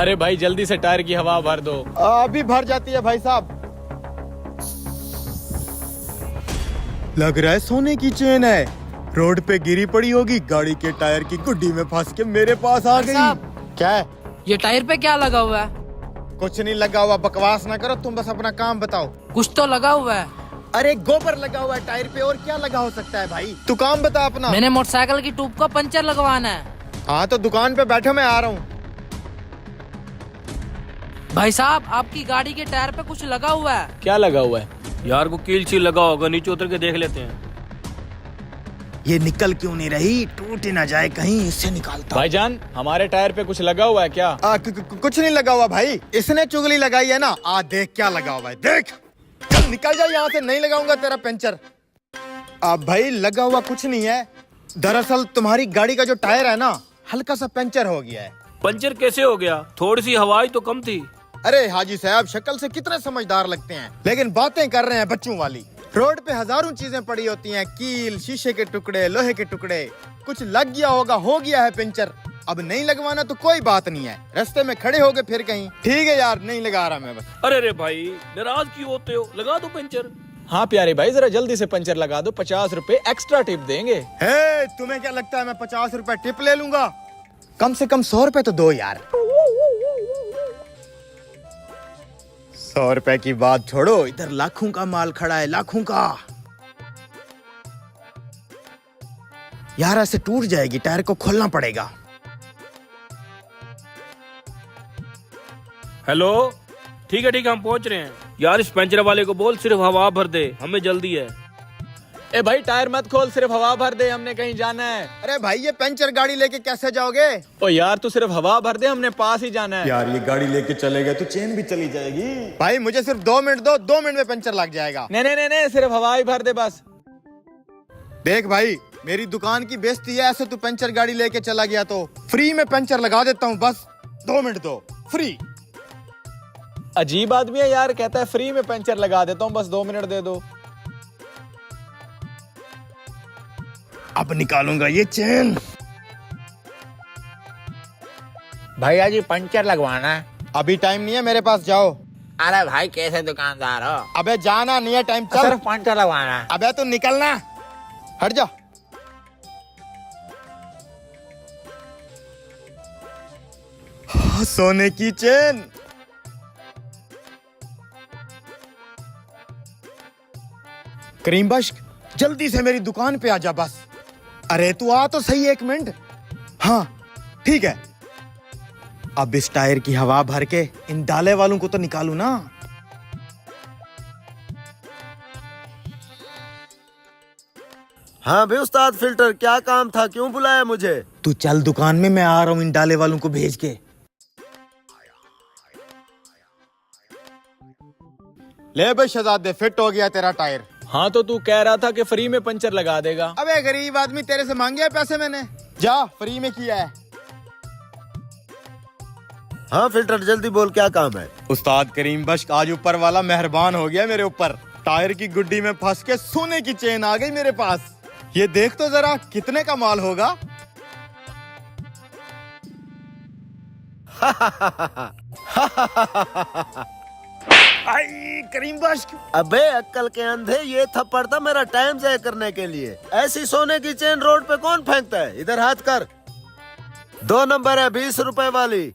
अरे भाई जल्दी से टायर की हवा भर दो। अभी भर जाती है भाई साहब। लग रहा है सोने की चेन है, रोड पे गिरी पड़ी होगी, गाड़ी के टायर की गुड्डी में फंस के मेरे पास आ गई। क्या है? ये टायर पे क्या लगा हुआ है? कुछ नहीं लगा हुआ, बकवास ना करो, तुम बस अपना काम बताओ। कुछ तो लगा हुआ है। अरे गोबर लगा हुआ है टायर पे, और क्या लगा हो सकता है भाई? तू काम बता अपना। मैंने मोटरसाइकिल की ट्यूब का पंचर लगवाना है। हाँ तो दुकान पे बैठो, मैं आ रहा हूँ। भाई साहब आपकी गाड़ी के टायर पे कुछ लगा हुआ है। क्या लगा हुआ है? यार को कील चील लगा होगा, नीचे उतर के देख लेते हैं। ये निकल क्यों नहीं रही? टूट ही ना जाए कहीं, इससे निकालता। भाईजान हमारे टायर पे कुछ लगा हुआ है क्या? कुछ नहीं लगा हुआ भाई, इसने चुगली लगाई है ना। देख क्या लगा हुआ है, देख। चल निकल जा यहाँ से, नहीं लगाऊंगा तेरा पंचर। भाई लगा हुआ कुछ नहीं है, दरअसल तुम्हारी गाड़ी का जो टायर है ना, हल्का सा पंचर हो गया है। पंचर कैसे हो गया? थोड़ी सी हवा ही तो कम थी। अरे हाजी साहब शक्ल से कितने समझदार लगते हैं, लेकिन बातें कर रहे हैं बच्चों वाली। रोड पे हजारों चीजें पड़ी होती हैं, कील, शीशे के टुकड़े, लोहे के टुकड़े। कुछ लग गया होगा, हो गया है पंचर। अब नहीं लगवाना तो कोई बात नहीं है, रास्ते में खड़े होके फिर कहीं। ठीक है यार, नहीं लगा रहा मैं बस। अरे रे भाई नाराज क्यों होते हो, लगा दो पंचर। हाँ प्यारे भाई जरा जल्दी से पंचर लगा दो, 50 रुपए एक्स्ट्रा टिप देंगे। हे तुम्हें क्या लगता है मैं 50 रुपए टिप ले लूंगा? कम से कम 100 रुपए तो दो यार। 100 रुपए की बात छोड़ो, इधर लाखों का माल खड़ा है, लाखों का। यार ऐसे टूट जाएगी, टायर को खोलना पड़ेगा। हेलो, ठीक है हम पहुंच रहे हैं। यार इस पंचर वाले को बोल सिर्फ हवा भर दे, हमें जल्दी है। ए भाई टायर मत खोल, सिर्फ हवा भर दे, हमने कहीं जाना है। अरे भाई ये पंचर गाड़ी लेके कैसे जाओगे? ओ यार तू सिर्फ हवा भर दे, हमने पास ही जाना है। यार ये गाड़ी लेके चलेगा तो चेन भी चली जाएगी। भाई मुझे सिर्फ 2 मिनट दो, 2 मिनट में पंचर लग जाएगा। नहीं सिर्फ हवा ही भर दे बस। देख भाई मेरी दुकान की बेइज्जती है, ऐसे तू पंचर गाड़ी लेके चला गया तो फ्री में पंचर लगा देता हूँ, बस 2 मिनट दो, फ्री। अजीब आदमी है यार, कहता है फ्री में पंचर लगा देता हूँ, बस 2 मिनट दे दो। अब निकालूंगा ये चेन। भैया जी पंचर लगवाना है। अभी टाइम नहीं है मेरे पास, जाओ। अरे भाई कैसे दुकानदार हो? अबे जाना नहीं है, टाइम चल। सिर्फ पंचर लगवाना है। अबे तू निकलना, हट जा। सोने की चेन। करीम बख्श जल्दी से मेरी दुकान पे आ जा बस। अरे तू आ तो सही, 1 मिनट। हाँ ठीक है। अब इस टायर की हवा भर के इन डाले वालों को तो निकालू ना। हाँ भाई उस्ताद फिल्टर, क्या काम था, क्यों बुलाया मुझे? तू चल दुकान में, मैं आ रहा हूँ इन डाले वालों को भेज के। ले भाई शहजादे, फिट हो गया तेरा टायर। हाँ तो तू कह रहा था कि फ्री में पंचर लगा देगा। अबे गरीब आदमी, तेरे से मांगे पैसे मैंने, जा फ्री में किया है। हाँ फिल्टर जल्दी बोल, क्या काम है? उस्ताद करीम बख्श आज ऊपर वाला मेहरबान हो गया मेरे ऊपर। टायर की गुड्डी में फंस के सोने की चेन आ गई मेरे पास। ये देख तो जरा कितने का माल होगा। आई करीम बख्श। अबे अक्कल के अंधे, ये थप्पड़ था मेरा टाइम ज़ाया करने के लिए। ऐसी सोने की चेन रोड पे कौन फेंकता है? इधर हाथ कर। 2 नंबर है 20 रुपए वाली।